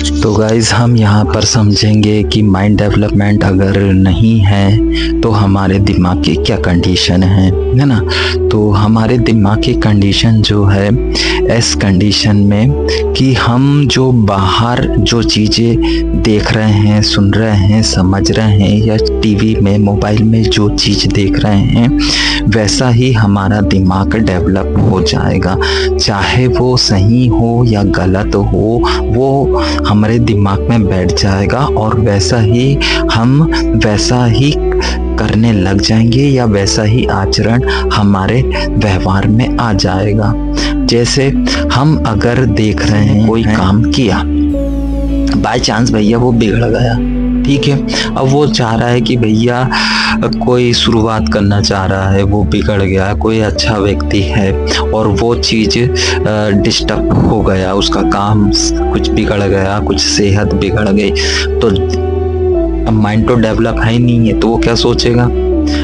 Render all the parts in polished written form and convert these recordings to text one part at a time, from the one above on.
तो गाइज़ हम यहाँ पर समझेंगे कि माइंड डेवलपमेंट अगर नहीं है तो हमारे दिमाग की क्या कंडीशन है ना। तो हमारे दिमाग की कंडीशन जो है इस कंडीशन में कि हम जो बाहर जो चीज़ें देख रहे हैं, सुन रहे हैं, समझ रहे हैं या टीवी में मोबाइल में जो चीज़ देख रहे हैं वैसा ही हमारा दिमाग डेवलप हो जाएगा। चाहे वो सही हो या गलत हो वो हमारे दिमाग में बैठ जाएगा और वैसा ही करने लग जाएंगे या वैसा ही आचरण हमारे व्यवहार में आ जाएगा। जैसे हम अगर देख रहे हैं कोई काम किया, बाय चांस भैया वो बिगड़ गया, ठीक है। अब वो चाह रहा है कि भैया कोई शुरुआत करना चाह रहा है, वो बिगड़ गया, कोई अच्छा व्यक्ति है और वो चीज़ डिस्टर्ब हो गया, उसका काम कुछ बिगड़ गया, कुछ सेहत बिगड़ गई, तो अब माइंड तो डेवलप है ही नहीं है। तो वो क्या सोचेगा,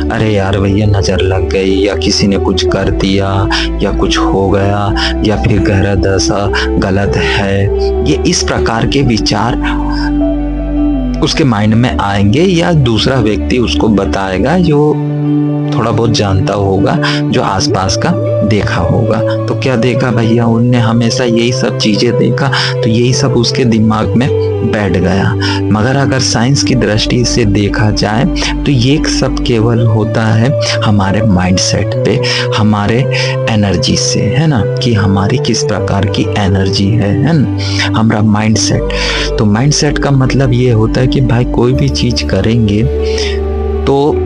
अरे यार भैया नज़र लग गई या किसी ने कुछ कर दिया या कुछ हो गया या फिर ग्रह दशा गलत है। ये इस प्रकार के विचार उसके माइंड में आएंगे या दूसरा व्यक्ति उसको बताएगा जो थोड़ा बहुत जानता होगा, जो आसपास का देखा होगा। तो क्या देखा भैया, उनने हमेशा यही सब चीज़ें देखा तो यही सब उसके दिमाग में बैठ गया। मगर अगर साइंस की दृष्टि से देखा जाए तो ये सब केवल होता है हमारे माइंडसेट पे, हमारे एनर्जी से, है ना, कि हमारी किस प्रकार की एनर्जी है ना, हमारा माइंडसेट। तो माइंडसेट का मतलब ये होता है कि भाई कोई भी चीज़ करेंगे तो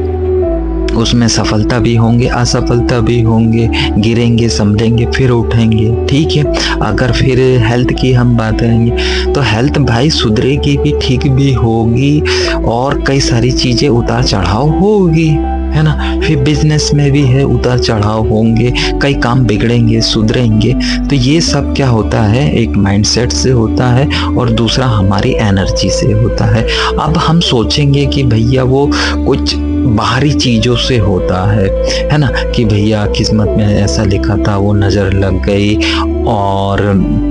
उसमें सफलता भी होंगे, असफलता भी होंगे, गिरेंगे, संभलेंगे, फिर उठेंगे, ठीक है। अगर फिर हेल्थ की हम बात करेंगे तो हेल्थ भाई सुधरेगी भी, ठीक भी होगी और कई सारी चीज़ें उतार चढ़ाव होगी, है ना। फिर बिजनेस में भी है उतार चढ़ाव होंगे, कई काम बिगड़ेंगे, सुधरेंगे। तो ये सब क्या होता है, एक माइंडसेट से होता है और दूसरा हमारी एनर्जी से होता है। अब हम सोचेंगे कि भैया वो कुछ बाहरी चीज़ों से होता है ना, कि भैया किस्मत में ऐसा लिखा था, वो नज़र लग गई और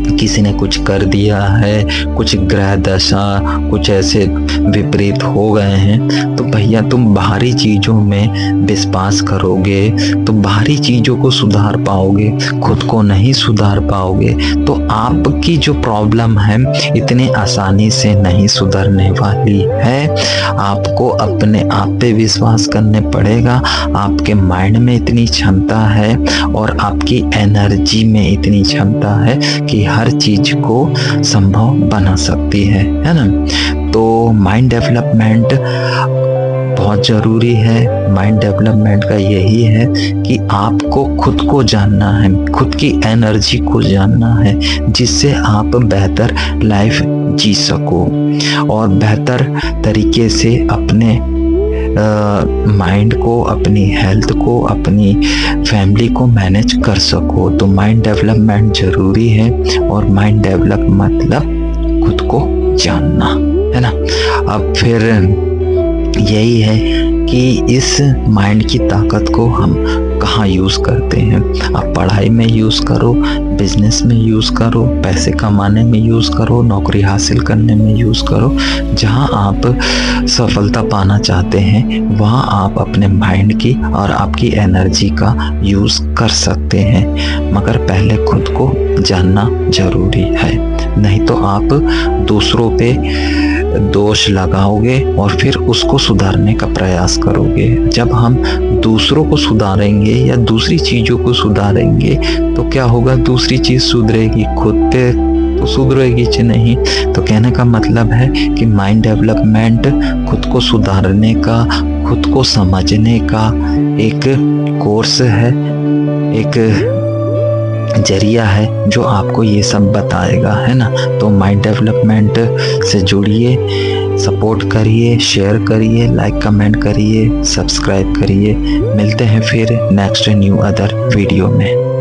किसी ने कुछ कर दिया है, कुछ ग्रह दशा कुछ ऐसे विपरीत हो गए हैं। तो भैया तुम बाहरी चीज़ों में विश्वास करोगे तो बाहरी चीज़ों को सुधार पाओगे, खुद को नहीं सुधार पाओगे तो आपकी जो प्रॉब्लम है इतने आसानी से नहीं सुधरने वाली है। आपको अपने आप पे विश्वास करने पड़ेगा। आपके माइंड में इतनी क्षमता है और आपकी एनर्जी में इतनी क्षमता है कि हर चीज को संभव बना सकती है ना। तो माइंड डेवलपमेंट बहुत ज़रूरी है। माइंड डेवलपमेंट का यही है कि आपको खुद को जानना है, खुद की एनर्जी को जानना है, जिससे आप बेहतर लाइफ जी सको और बेहतर तरीके से अपने माइंड को, अपनी हेल्थ को, अपनी फैमिली को मैनेज कर सको। तो माइंड डेवलपमेंट ज़रूरी है और माइंड डेवलप मतलब खुद को जानना, है ना। अब फिर यही है कि इस माइंड की ताकत को हम कहाँ यूज़ करते हैं। आप पढ़ाई में यूज़ करो, बिजनेस में यूज़ करो, पैसे कमाने में यूज़ करो, नौकरी हासिल करने में यूज़ करो। जहाँ आप सफलता पाना चाहते हैं वहाँ आप अपने माइंड की और आपकी एनर्जी का यूज़ कर सकते हैं। मगर पहले खुद को जानना ज़रूरी है, नहीं तो आप दूसरों पे दोष लगाओगे और फिर उसको सुधारने का प्रयास करोगे। जब हम दूसरों को सुधारेंगे या दूसरी चीज़ों को सुधारेंगे तो क्या होगा, दूसरी चीज़ सुधरेगी, खुद पे तो सुधरेगी च नहीं। तो कहने का मतलब है कि माइंड डेवलपमेंट खुद को सुधारने का, खुद को समझने का एक कोर्स है, एक जरिया है जो आपको ये सब बताएगा, है ना। तो माइंड डेवलपमेंट से जुड़िए, सपोर्ट करिए, शेयर करिए, लाइक कमेंट करिए, सब्सक्राइब करिए। मिलते हैं फिर नेक्स्ट न्यू अदर वीडियो में।